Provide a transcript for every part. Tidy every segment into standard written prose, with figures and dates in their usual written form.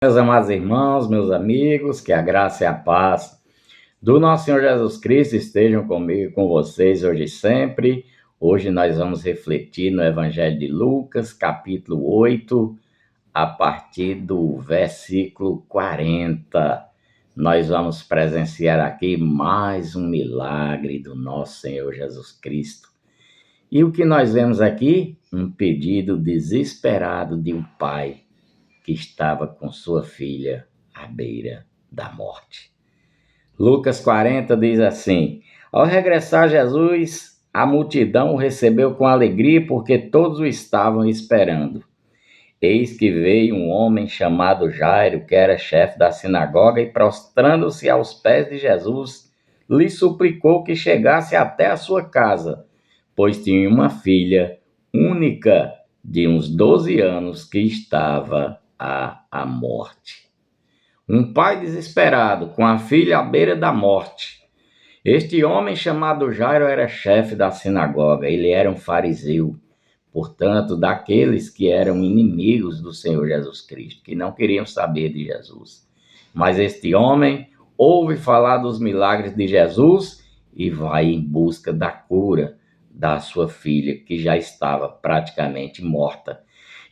Meus amados irmãos, meus amigos, que a graça e a paz do nosso Senhor Jesus Cristo estejam comigo e com vocês hoje e sempre. Hoje nós vamos refletir no Evangelho de Lucas, capítulo 8, a partir do versículo 40. Nós vamos presenciar aqui mais um milagre do nosso Senhor Jesus Cristo. E o que nós vemos aqui? Um pedido desesperado de um pai que estava com sua filha à beira da morte. Lucas 40 diz assim: Ao regressar Jesus, a multidão o recebeu com alegria porque todos o estavam esperando. Eis que veio um homem chamado Jairo, que era chefe da sinagoga, e prostrando-se aos pés de Jesus, lhe suplicou que chegasse até a sua casa, pois tinha uma filha única de uns 12 anos que estava à morte. Um pai desesperado, com a filha à beira da morte. Este homem chamado Jairo era chefe da sinagoga, ele era um fariseu, portanto, daqueles que eram inimigos do Senhor Jesus Cristo, que não queriam saber de Jesus. Mas este homem ouve falar dos milagres de Jesus e vai em busca da cura da sua filha, que já estava praticamente morta.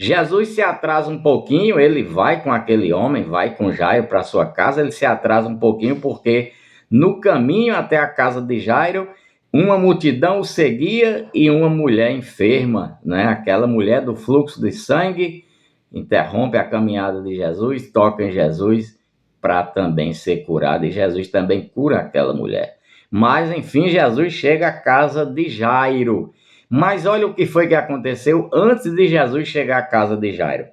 Jesus se atrasa um pouquinho, ele vai com aquele homem, vai com Jairo para sua casa, ele se atrasa um pouquinho porque no caminho até a casa de Jairo, uma multidão o seguia e uma mulher enferma, né? Aquela mulher do fluxo de sangue, interrompe a caminhada de Jesus, toca em Jesus para também ser curada, e Jesus também cura aquela mulher. Mas, enfim, Jesus chega à casa de Jairo. Mas olha o que foi que aconteceu antes de Jesus chegar à casa de Jairo.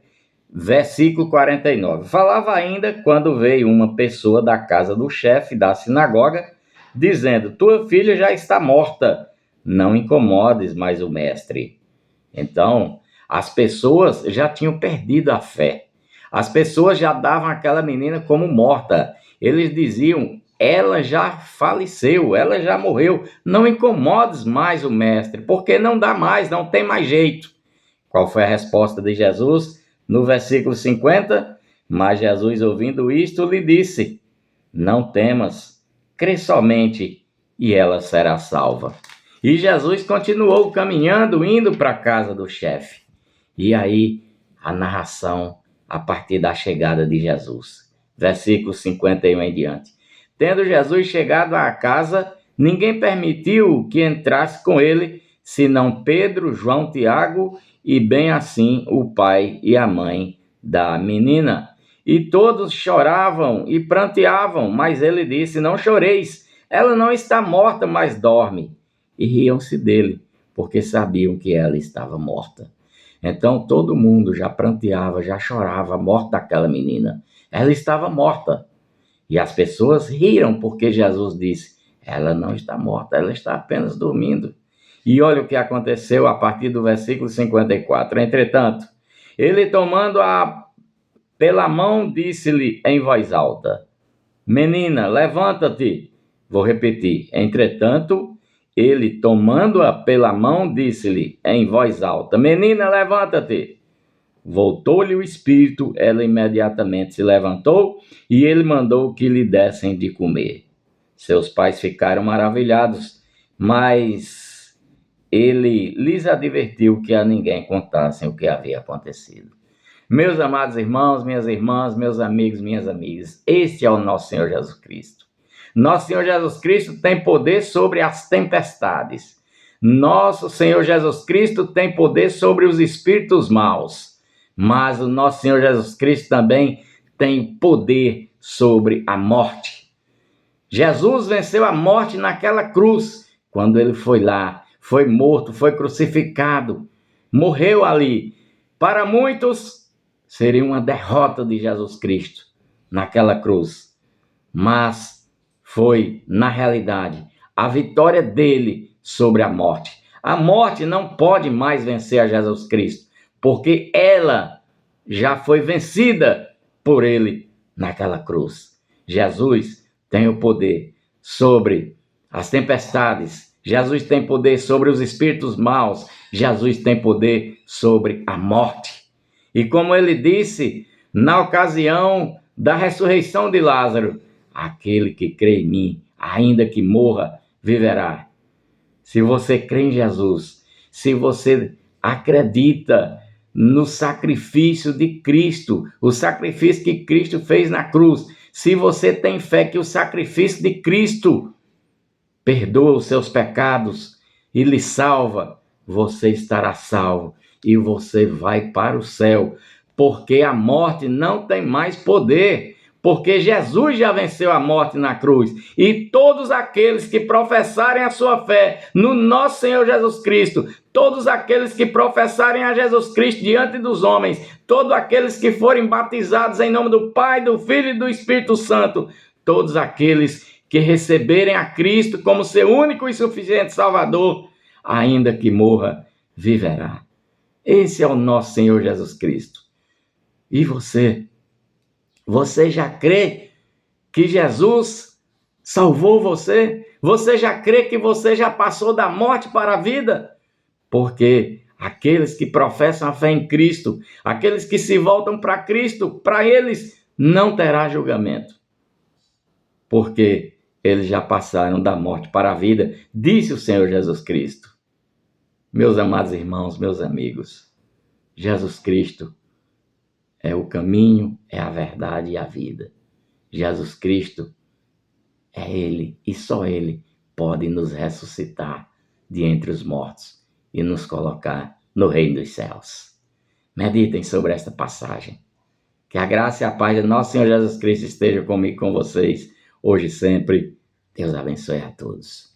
Versículo 49. Falava ainda quando veio uma pessoa da casa do chefe da sinagoga, dizendo: Tua filha já está morta, não incomodes mais o mestre. Então, as pessoas já tinham perdido a fé. As pessoas já davam aquela menina como morta. Eles diziam: ela já faleceu, ela já morreu. Não incomodes mais o mestre, porque não dá mais, não tem mais jeito. Qual foi a resposta de Jesus? No versículo 50, mas Jesus, ouvindo isto, lhe disse: Não temas, crê somente, e ela será salva. E Jesus continuou caminhando, indo para a casa do chefe. E aí, a narração a partir da chegada de Jesus. Versículo 51 em diante. Tendo Jesus chegado à casa, ninguém permitiu que entrasse com ele, senão Pedro, João, Tiago e bem assim o pai e a mãe da menina. E todos choravam e pranteavam, mas ele disse: Não choreis, ela não está morta, mas dorme. E riam-se dele, porque sabiam que ela estava morta. Então todo mundo já pranteava, já chorava a morte daquela menina. Ela estava morta. E as pessoas riram porque Jesus disse: Ela não está morta, ela está apenas dormindo. E olha o que aconteceu a partir do versículo 54. Entretanto, ele tomando-a pela mão, disse-lhe em voz alta: Menina, levanta-te. Vou repetir. Entretanto, ele tomando-a pela mão, disse-lhe em voz alta: Menina, levanta-te. Voltou-lhe o espírito, ela imediatamente se levantou e ele mandou que lhe dessem de comer. Seus pais ficaram maravilhados, mas ele lhes advertiu que a ninguém contassem o que havia acontecido. Meus amados irmãos, minhas irmãs, meus amigos, minhas amigas, este é o nosso Senhor Jesus Cristo. Nosso Senhor Jesus Cristo tem poder sobre as tempestades. Nosso Senhor Jesus Cristo tem poder sobre os espíritos maus. Mas o nosso Senhor Jesus Cristo também tem poder sobre a morte. Jesus venceu a morte naquela cruz, quando ele foi lá, foi morto, foi crucificado, morreu ali. Para muitos, seria uma derrota de Jesus Cristo naquela cruz. Mas foi, na realidade, a vitória dele sobre a morte. A morte não pode mais vencer a Jesus Cristo, porque ela já foi vencida por ele naquela cruz. Jesus tem o poder sobre as tempestades. Jesus tem poder sobre os espíritos maus. Jesus tem poder sobre a morte. E como ele disse na ocasião da ressurreição de Lázaro: aquele que crê em mim, ainda que morra, viverá. Se você crê em Jesus, se você acredita no sacrifício de Cristo, o sacrifício que Cristo fez na cruz, se você tem fé que o sacrifício de Cristo perdoa os seus pecados e lhe salva, você estará salvo e você vai para o céu, porque a morte não tem mais poder, porque Jesus já venceu a morte na cruz, e todos aqueles que professarem a sua fé no nosso Senhor Jesus Cristo, todos aqueles que professarem a Jesus Cristo diante dos homens, todos aqueles que forem batizados em nome do Pai, do Filho e do Espírito Santo, todos aqueles que receberem a Cristo como seu único e suficiente Salvador, ainda que morra, viverá. Esse é o nosso Senhor Jesus Cristo. E você? Você já crê que Jesus salvou você? Você já crê que você já passou da morte para a vida? Porque aqueles que professam a fé em Cristo, aqueles que se voltam para Cristo, para eles não terá julgamento. Porque eles já passaram da morte para a vida, disse o Senhor Jesus Cristo. Meus amados irmãos, meus amigos, Jesus Cristo é o caminho, é a verdade e a vida. Jesus Cristo é Ele, e só Ele pode nos ressuscitar de entre os mortos e nos colocar no reino dos céus. Meditem sobre esta passagem. Que a graça e a paz de nosso Senhor Jesus Cristo esteja comigo e com vocês, hoje e sempre. Deus abençoe a todos.